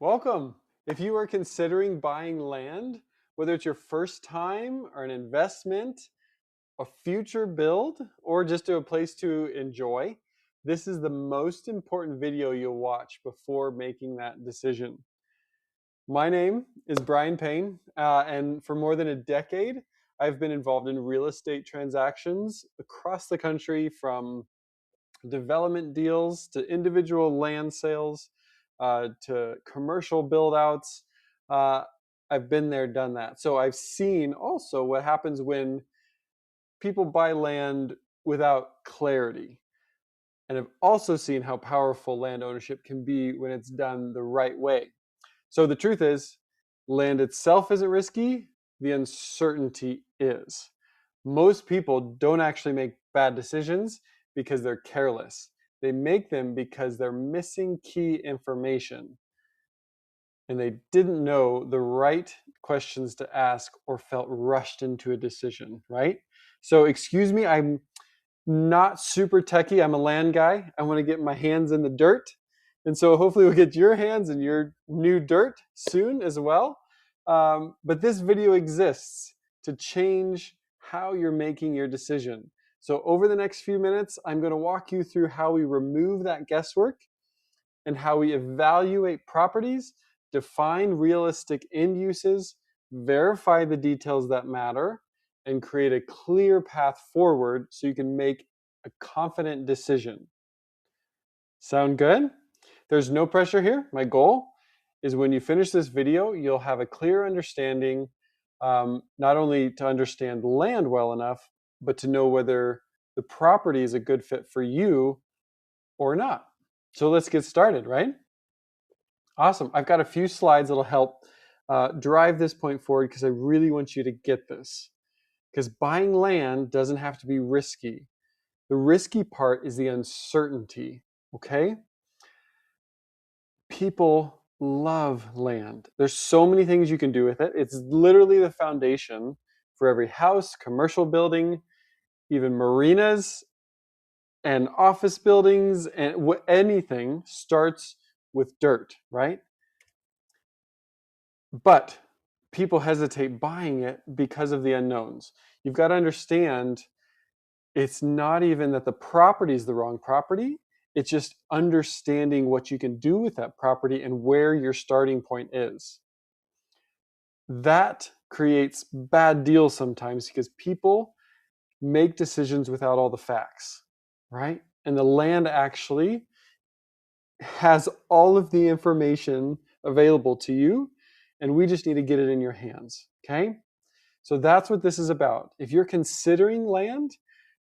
Welcome. If you are considering buying land, whether it's your first time or an investment, a future build, or just a place to enjoy, this is the most important video you'll watch before making that decision. My name is Bryan Payne, and for more than a decade, I've been involved in real estate transactions across the country, from development deals to individual land sales to commercial build outs. Uh, I've been there, done that. So I've seen also what happens when people buy land without clarity. And I've also seen how powerful land ownership can be when it's done the right way. So the truth is, land itself isn't risky, the uncertainty is. Most people don't actually make bad decisions because they're careless. They make them because they're missing key information and they didn't know the right questions to ask or felt rushed into a decision, right? So, excuse me, I'm not super techie. I'm a land guy. I want to get my hands in the dirt. And so hopefully we'll get your hands in your new dirt soon as well. But this video exists to change how you're making your decision. So over the next few minutes, I'm going to walk you through how we remove that guesswork and how we evaluate properties, define realistic end uses, verify the details that matter, and create a clear path forward so you can make a confident decision. Sound good? There's no pressure here. My goal is when you finish this video, you'll have a clear understanding, not only to understand land well enough, but to know whether the property is a good fit for you or not. So let's get started, right? Awesome. I've got a few slides that'll help drive this point forward because I really want you to get this. Because buying land doesn't have to be risky. The risky part is the uncertainty, okay? People love land. There's so many things you can do with it. It's literally the foundation for every house, commercial building, even marinas and office buildings, and anything starts with dirt, right? But people hesitate buying it because of the unknowns. You've got to understand, it's not even that the property is the wrong property. It's just understanding what you can do with that property and where your starting point is. That creates bad deals sometimes because people make decisions without all the facts, right? And the land actually has all of the information available to you, and we just need to get it in your hands, okay? So that's what this is about. If you're considering land,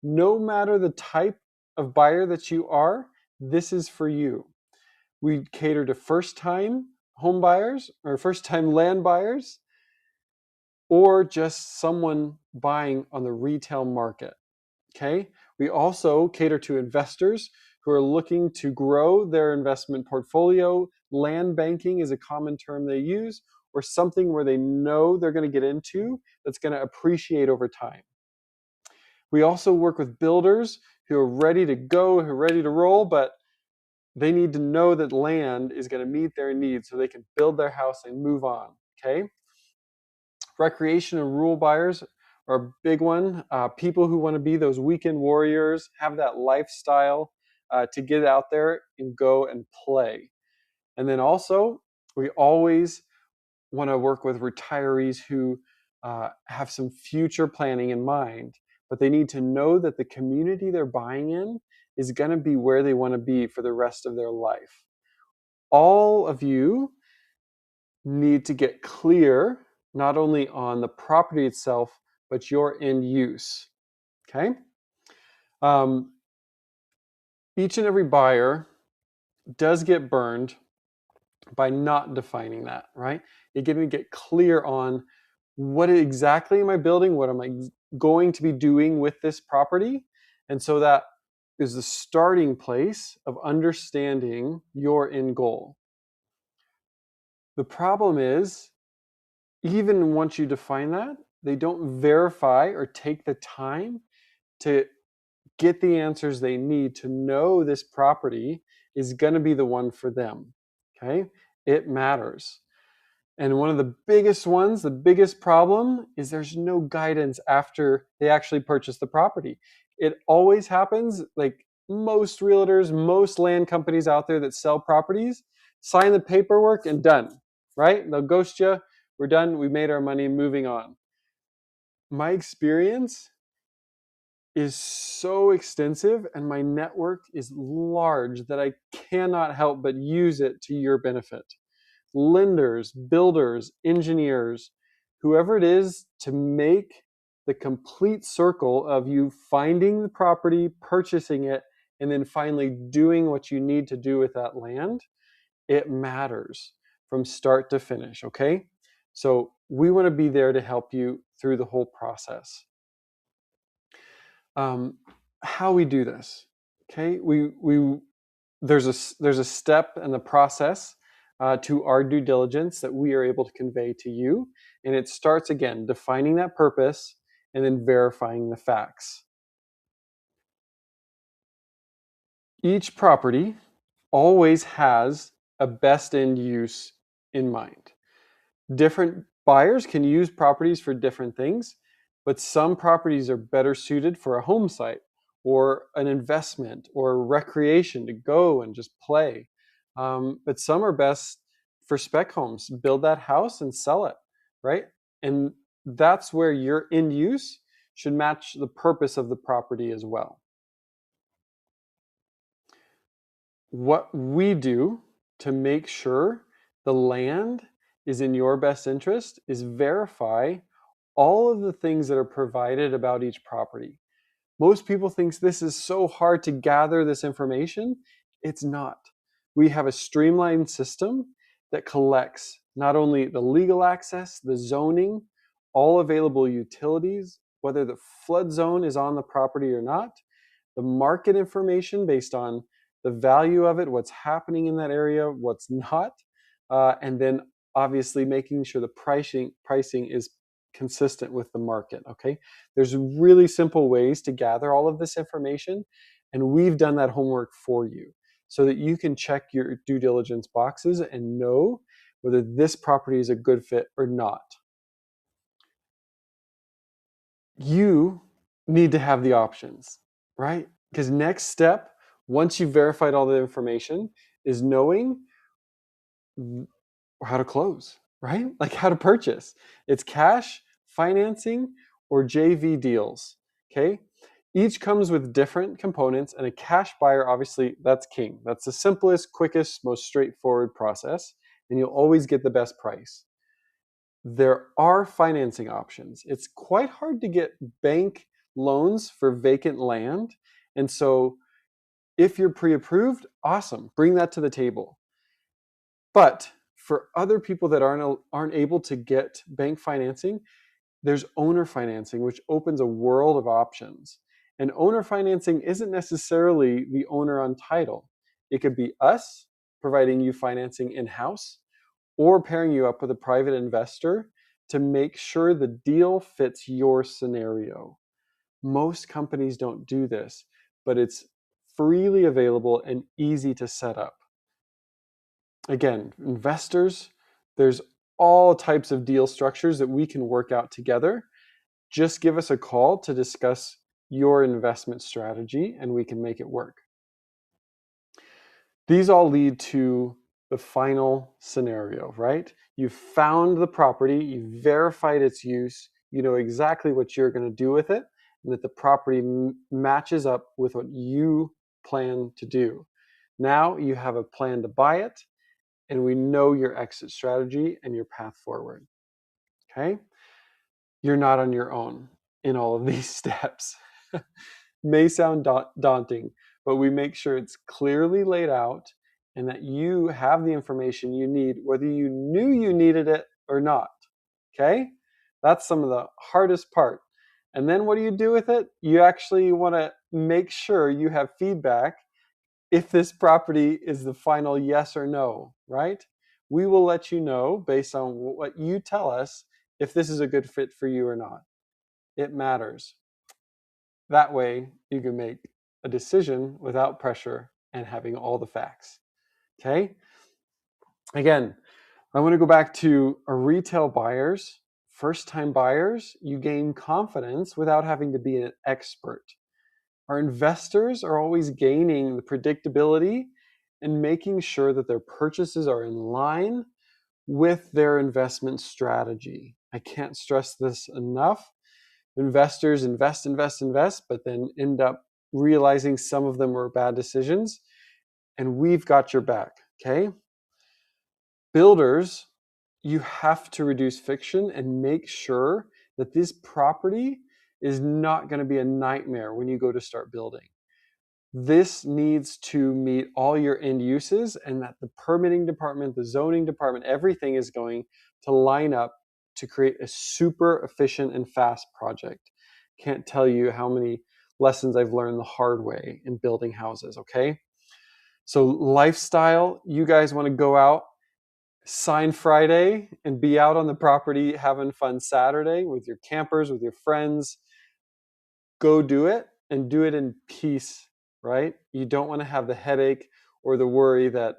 no matter the type of buyer that you are, this is for you. We cater to first-time home buyers or first-time land buyers, or just someone buying on the retail market, okay? We also cater to investors who are looking to grow their investment portfolio. Land banking is a common term they use, or something where they know they're going to get into that's going to appreciate over time. We also work with builders who are ready to go, who are ready to roll, but they need to know that land is going to meet their needs so they can build their house and move on, okay? Recreation and rural buyers are a big one. People who want to be those weekend warriors, have that lifestyle to get out there and go and play. And then also, we always want to work with retirees who have some future planning in mind, but they need to know that the community they're buying in is going to be where they want to be for the rest of their life. All of you need to get clear not only on the property itself, but your end use, okay? Each and every buyer does get burned by not defining that, right? You're going to get clear on what exactly am I building, what am I going to be doing with this property, and so that is the starting place of understanding your end goal. The problem is, even once you define that, they don't verify or take the time to get the answers they need to know this property is going to be the one for them, okay? It matters. And one of the biggest ones, the biggest problem is there's no guidance after they actually purchase the property. It always happens, like most realtors, most land companies out there that sell properties, sign the paperwork and done, right? They'll ghost you. We're done. We made our money, moving on. My experience is so extensive and my network is large that I cannot help but use it to your benefit. Lenders, builders, engineers, whoever it is, to make the complete circle of you finding the property, purchasing it, and then finally doing what you need to do with that land, it matters from start to finish, okay? So we want to be there to help you through the whole process. Um, how we do this, okay? There's a step in the process to our due diligence that we are able to convey to you. And it starts, again, defining that purpose and then verifying the facts. Each property always has a best end use in mind. Different buyers can use properties for different things, but some properties are better suited for a home site or an investment or recreation to go and just play. But some are best for spec homes. Build that house and sell it, right? And that's where your end use should match the purpose of the property as well. What we do to make sure the land is in your best interest is verify all of the things that are provided about each property. Most people think this is so hard to gather this information. It's not. We have a streamlined system that collects not only the legal access, the zoning, all available utilities, whether the flood zone is on the property or not, the market information based on the value of it, what's happening in that area, what's not, and then obviously making sure the pricing is consistent with the market, okay? There's really simple ways to gather all of this information, and we've done that homework for you so that you can check your due diligence boxes and know whether this property is a good fit or not. You need to have the options, right? Because next step, once you've verified all the information, is knowing how to close, right? Like how to purchase. It's cash, financing, or JV deals, okay? Each comes with different components, and a cash buyer, obviously, that's king. That's the simplest, quickest, most straightforward process, and you'll always get the best price. There are financing options. It's quite hard to get bank loans for vacant land. And so if you're pre-approved, awesome, bring that to the table. But for other people that aren't able to get bank financing, there's owner financing, which opens a world of options. And owner financing isn't necessarily the owner on title. It could be us providing you financing in-house or pairing you up with a private investor to make sure the deal fits your scenario. Most companies don't do this, but it's freely available and easy to set up. Again, investors, there's all types of deal structures that we can work out together. Just give us a call to discuss your investment strategy and we can make it work. These all lead to the final scenario, right? You've found the property, you've verified its use, you know exactly what you're going to do with it, and that the property matches up with what you plan to do. Now you have a plan to buy it, and we know your exit strategy and your path forward. Okay? You're not on your own in all of these steps. May sound daunting, but we make sure it's clearly laid out and that you have the information you need, whether you knew you needed it or not. Okay? That's some of the hardest part. And then what do you do with it? You actually want to make sure you have feedback if this property is the final yes or no, right? We will let you know based on what you tell us if this is a good fit for you or not. It matters. That way, you can make a decision without pressure and having all the facts. Okay? Again, I want to go back to our retail buyers, first-time buyers. You gain confidence without having to be an expert. Our investors are always gaining the predictability and making sure that their purchases are in line with their investment strategy. I can't stress this enough. Investors invest, but then end up realizing some of them were bad decisions, and we've got your back, okay? Builders, you have to reduce friction and make sure that this property is not going to be a nightmare when you go to start building. This needs to meet all your end uses, and that the permitting department, the zoning department, everything is going to line up to create a super efficient and fast project. Can't tell you how many lessons I've learned the hard way in building houses, okay? So lifestyle, you guys want to go out, sign Friday, and be out on the property having fun Saturday with your campers, with your friends. Go do it, and do it in peace, right? You don't want to have the headache or the worry that,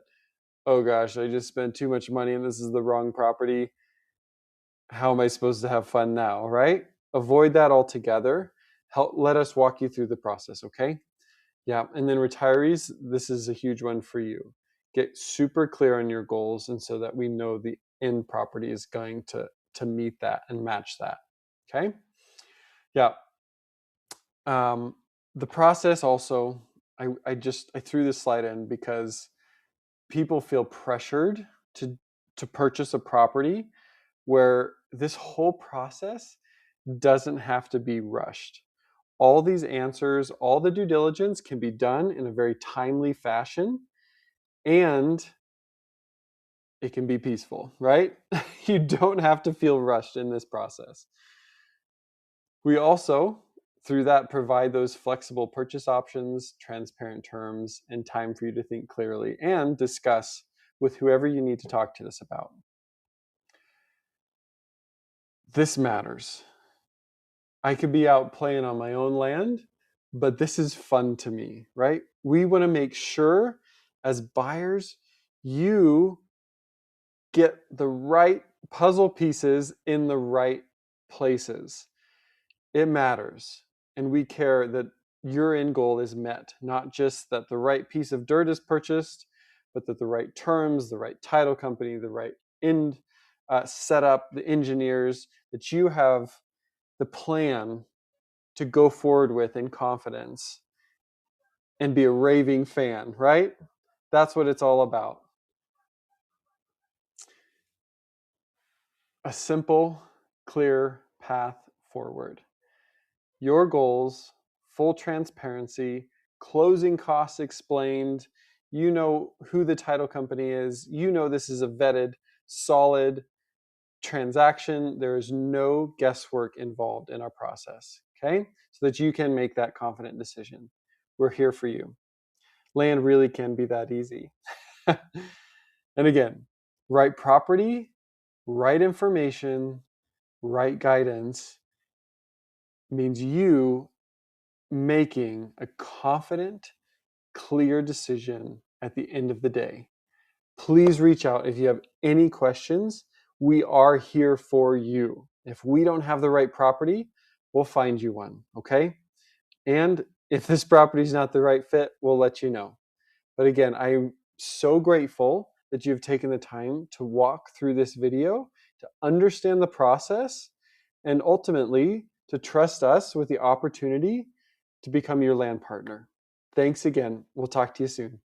oh gosh, I just spent too much money and this is the wrong property. How am I supposed to have fun now, right? Avoid that altogether. Let us walk you through the process, okay? Yeah, and then retirees, this is a huge one for you. Get super clear on your goals, and so that we know the end property is going to meet that and match that, okay? Yeah. The process also, I threw this slide in because people feel pressured to purchase a property where this whole process doesn't have to be rushed. All these answers, all the due diligence can be done in a very timely fashion, and it can be peaceful, right? You don't have to feel rushed in this process. We also, through that, provide those flexible purchase options, transparent terms, and time for you to think clearly and discuss with whoever you need to talk to this about. This matters. I could be out playing on my own land, but this is fun to me, right? We want to make sure as buyers, you get the right puzzle pieces in the right places. It matters. And we care that your end goal is met, not just that the right piece of dirt is purchased, but that the right terms, the right title company, the right end setup, the engineers, that you have the plan to go forward with in confidence and be a raving fan, right? That's what it's all about. A simple, clear path forward. Your goals, full transparency, closing costs explained. You know who the title company is. You know this is a vetted, solid transaction. There is no guesswork involved in our process, okay? So that you can make that confident decision. We're here for you. Land really can be that easy. And again, right property, right information, right guidance means you making a confident, clear decision at the end of the day. Please reach out if you have any questions. We are here for you. If we don't have the right property, we'll find you one, okay? And if this property is not the right fit, we'll let you know. But again, I'm so grateful that you've taken the time to walk through this video, to understand the process, and ultimately to trust us with the opportunity to become your land partner. Thanks again. We'll talk to you soon.